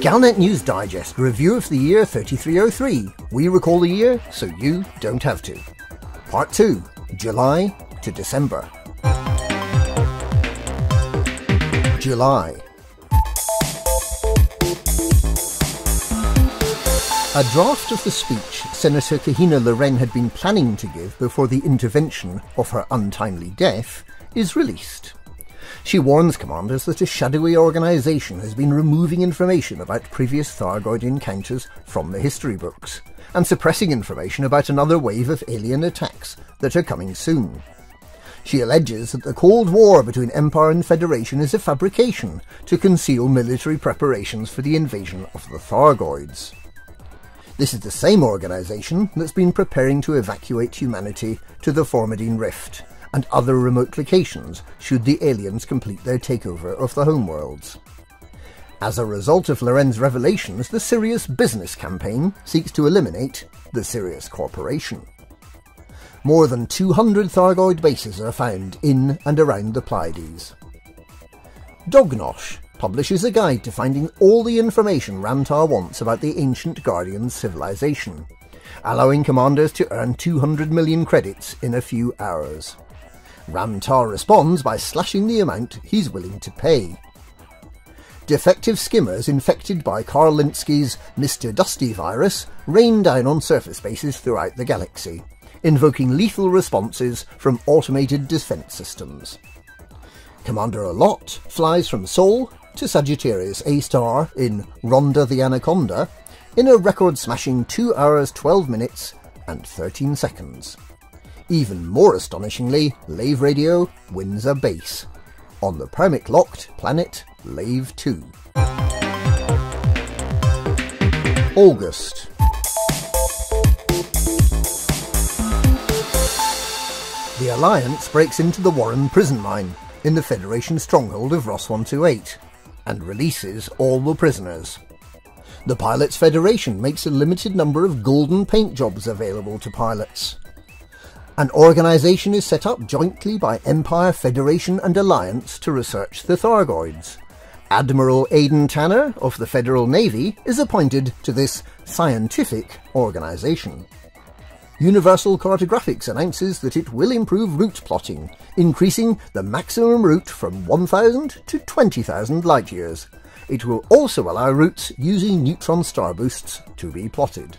Galnet News Digest review of the year 3303. We recall the year so you don't have to. Part 2, July to December. July. A draft of the speech Senator Kahina Loren had been planning to give before the intervention of her untimely death is released. She warns commanders that a shadowy organisation has been removing information about previous Thargoid encounters from the history books, and suppressing information about another wave of alien attacks that are coming soon. She alleges that the Cold War between Empire and Federation is a fabrication to conceal military preparations for the invasion of the Thargoids. This is the same organisation that's been preparing to evacuate humanity to the Formidine Rift and other remote locations should the aliens complete their takeover of the homeworlds. As a result of Loren's revelations, the Sirius business campaign seeks to eliminate the Sirius Corporation. More than 200 Thargoid bases are found in and around the Pleiades. Dognosh publishes a guide to finding all the information Ramtar wants about the ancient Guardians civilization, allowing commanders to earn 200 million credits in a few hours. Ramtar responds by slashing the amount he's willing to pay. Defective skimmers infected by Karl Linsky's Mr. Dusty virus rain down on surface bases throughout the galaxy, invoking lethal responses from automated defense systems. Commander Alot flies from Sol to Sagittarius A-star in Rhonda the Anaconda in a record-smashing 2 hours 12 minutes and 13 seconds. Even more astonishingly, Lave Radio wins a base on the permit-locked planet Lave 2. August. The Alliance breaks into the Warren prison mine in the Federation stronghold of Ross 128 and releases all the prisoners. The Pilots Federation makes a limited number of golden paint jobs available to pilots. An organisation is set up jointly by Empire, Federation and Alliance to research the Thargoids. Admiral Aidan Tanner of the Federal Navy is appointed to this scientific organisation. Universal Cartographics announces that it will improve route plotting, increasing the maximum route from 1,000 to 20,000 light-years. It will also allow routes using neutron star boosts to be plotted.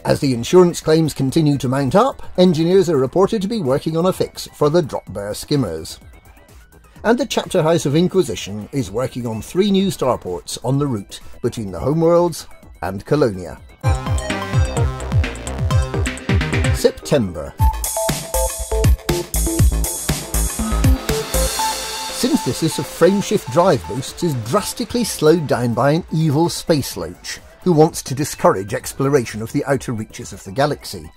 As the insurance claims continue to mount up, engineers are reported to be working on a fix for the drop bear skimmers. And the Chapter House of Inquisition is working on 3 new starports on the route between the homeworlds and Colonia. September. Synthesis of frameshift drive boosts is drastically slowed down by an evil space loach who wants to discourage exploration of the outer reaches of the galaxy.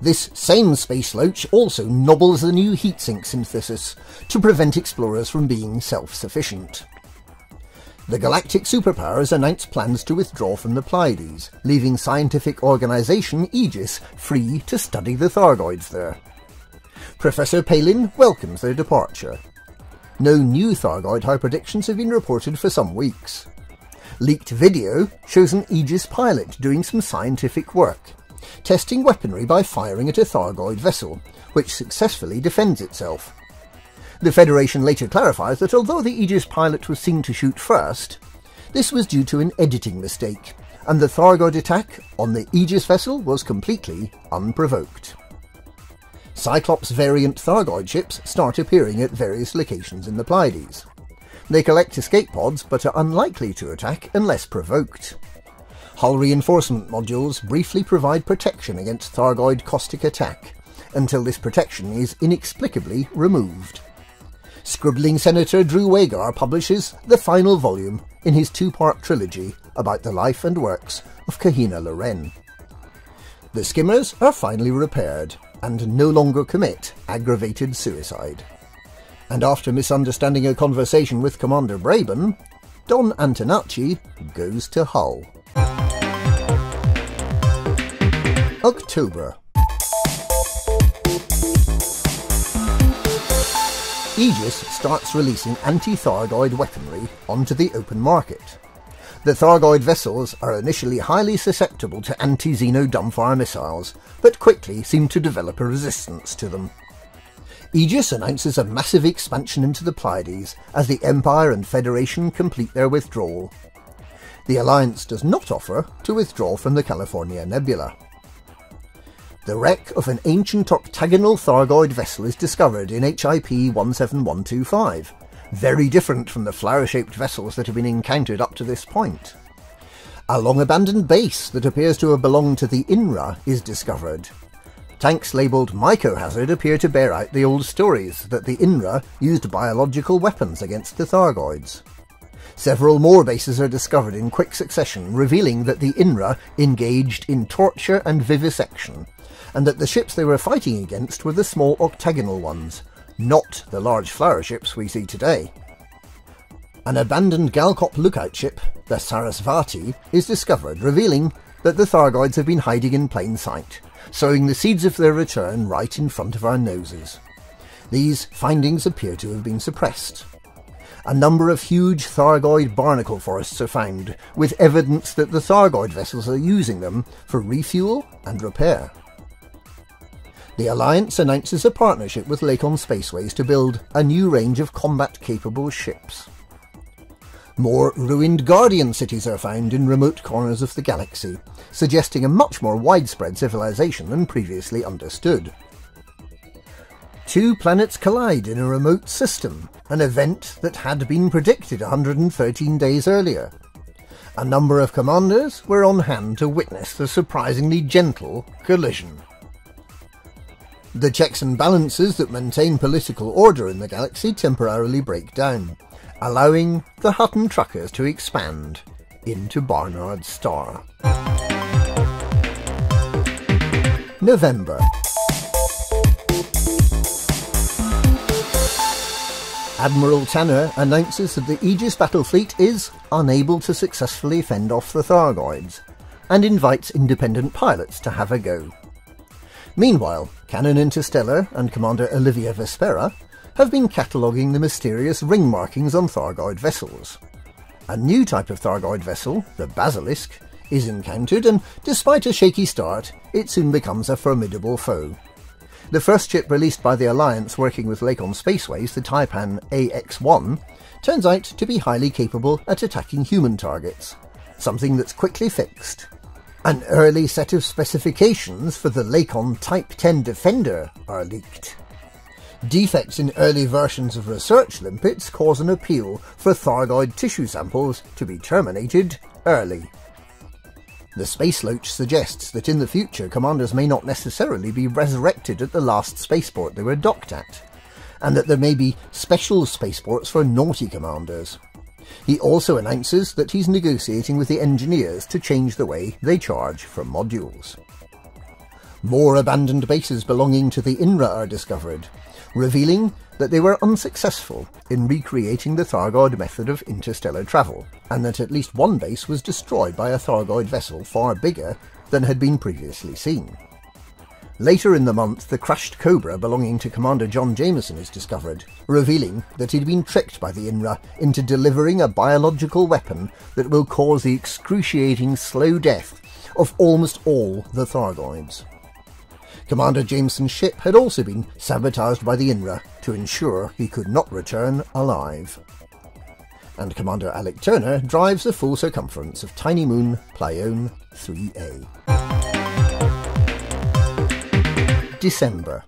This same space loach also nobbles the new heatsink synthesis to prevent explorers from being self-sufficient. The galactic superpowers announce plans to withdraw from the Pleiades, leaving scientific organisation Aegis free to study the Thargoids there. Professor Palin welcomes their departure. No new Thargoid hyperdictions have been reported for some weeks. Leaked video shows an Aegis pilot doing some scientific work, testing weaponry by firing at a Thargoid vessel, which successfully defends itself. The Federation later clarifies that although the Aegis pilot was seen to shoot first, this was due to an editing mistake, and the Thargoid attack on the Aegis vessel was completely unprovoked. Cyclops variant Thargoid ships start appearing at various locations in the Pleiades. They collect escape pods but are unlikely to attack unless provoked. Hull reinforcement modules briefly provide protection against Thargoid caustic attack, until this protection is inexplicably removed. Scribbling Senator Drew Wagar publishes the final volume in his 2-part trilogy about the life and works of Kahina Loren. The skimmers are finally repaired and no longer commit aggravated suicide. And after misunderstanding a conversation with Commander Braben, Don Antonacci goes to Hull. October. Aegis starts releasing anti-Thargoid weaponry onto the open market. The Thargoid vessels are initially highly susceptible to anti-Xeno dumbfire missiles, but quickly seem to develop a resistance to them. Aegis announces a massive expansion into the Pleiades as the Empire and Federation complete their withdrawal. The Alliance does not offer to withdraw from the California Nebula. The wreck of an ancient octagonal Thargoid vessel is discovered in HIP 17125, very different from the flower-shaped vessels that have been encountered up to this point. A long-abandoned base that appears to have belonged to the INRA is discovered. Tanks labelled Mycohazard appear to bear out the old stories that the INRA used biological weapons against the Thargoids. Several more bases are discovered in quick succession, revealing that the INRA engaged in torture and vivisection, and that the ships they were fighting against were the small octagonal ones, not the large flower ships we see today. An abandoned Galcop lookout ship, the Sarasvati, is discovered, revealing that the Thargoids have been hiding in plain sight, sowing the seeds of their return right in front of our noses. These findings appear to have been suppressed. A number of huge Thargoid barnacle forests are found, with evidence that the Thargoid vessels are using them for refuel and repair. The Alliance announces a partnership with Lakon Spaceways to build a new range of combat-capable ships. More ruined Guardian cities are found in remote corners of the galaxy, suggesting a much more widespread civilization than previously understood. Two planets collide in a remote system, an event that had been predicted 113 days earlier. A number of commanders were on hand to witness the surprisingly gentle collision. The checks and balances that maintain political order in the galaxy temporarily break down, allowing the Hutton truckers to expand into Barnard's Star. November. Admiral Tanner announces that the Aegis battle fleet is unable to successfully fend off the Thargoids, and invites independent pilots to have a go. Meanwhile, Canon Interstellar and Commander Olivia Vespera have been cataloguing the mysterious ring markings on Thargoid vessels. A new type of Thargoid vessel, the Basilisk, is encountered, and despite a shaky start, it soon becomes a formidable foe. The first ship released by the Alliance working with Lakon Spaceways, the Taipan AX-1, turns out to be highly capable at attacking human targets, something that's quickly fixed. An early set of specifications for the Lakon Type 10 Defender are leaked. Defects in early versions of research limpets cause an appeal for Thargoid tissue samples to be terminated early. The Space Loach suggests that in the future commanders may not necessarily be resurrected at the last spaceport they were docked at, and that there may be special spaceports for naughty commanders. He also announces that he's negotiating with the engineers to change the way they charge for modules. More abandoned bases belonging to the INRA are discovered, revealing that they were unsuccessful in recreating the Thargoid method of interstellar travel, and that at least one base was destroyed by a Thargoid vessel far bigger than had been previously seen. Later in the month, the crashed Cobra belonging to Commander John Jameson is discovered, revealing that he'd been tricked by the INRA into delivering a biological weapon that will cause the excruciating slow death of almost all the Thargoids. Commander Jameson's ship had also been sabotaged by the INRA to ensure he could not return alive. And Commander Alec Turner drives the full circumference of Tiny Moon Pleione 3A. December.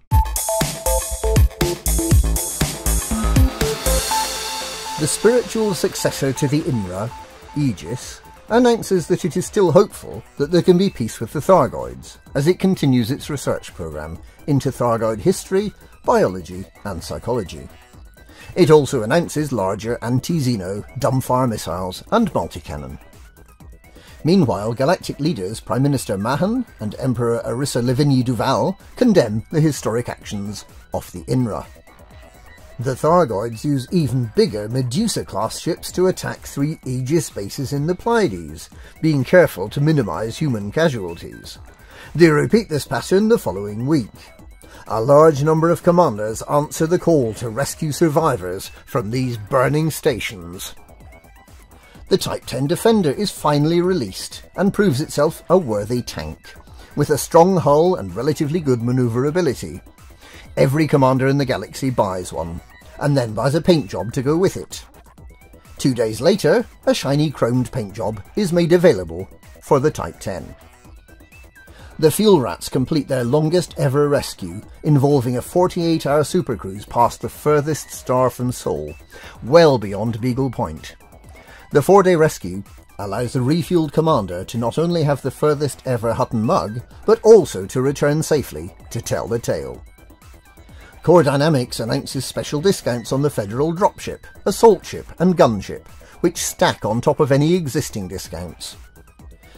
The spiritual successor to the INRA, Aegis, announces that it is still hopeful that there can be peace with the Thargoids as it continues its research program into Thargoid history, biology and psychology. It also announces larger anti-Xeno dumbfire missiles and multi-cannon. Meanwhile, galactic leaders Prime Minister Mahan and Emperor Arissa Livigny Duval condemn the historic actions of the INRA. The Thargoids use even bigger Medusa-class ships to attack 3 Aegis bases in the Pleiades, being careful to minimise human casualties. They repeat this pattern the following week. A large number of commanders answer the call to rescue survivors from these burning stations. The Type 10 Defender is finally released and proves itself a worthy tank, with a strong hull and relatively good manoeuvrability. Every commander in the galaxy buys one, and then buys a paint job to go with it. 2 days later, a shiny chromed paint job is made available for the Type 10. The Fuel Rats complete their longest ever rescue, involving a 48-hour supercruise past the furthest star from Sol, well beyond Beagle Point. The 4-day rescue allows the refueled commander to not only have the furthest ever Hutton mug, but also to return safely to tell the tale. Core Dynamics announces special discounts on the Federal Dropship, Assault Ship and Gunship, which stack on top of any existing discounts.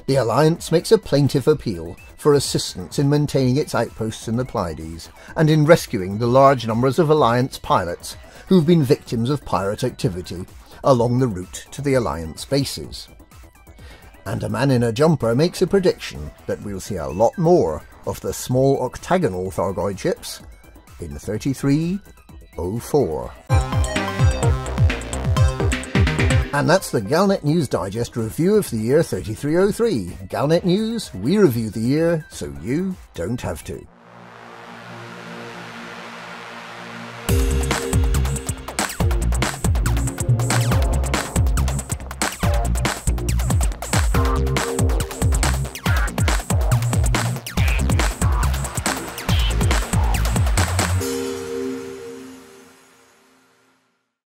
The Alliance makes a plaintive appeal for assistance in maintaining its outposts in the Pleiades, and in rescuing the large numbers of Alliance pilots who've been victims of pirate activity along the route to the Alliance bases. And a man in a jumper makes a prediction that we'll see a lot more of the small octagonal Thargoid ships in 3304. And that's the Galnet News Digest review of the year 3303. Galnet News, we review the year so you don't have to.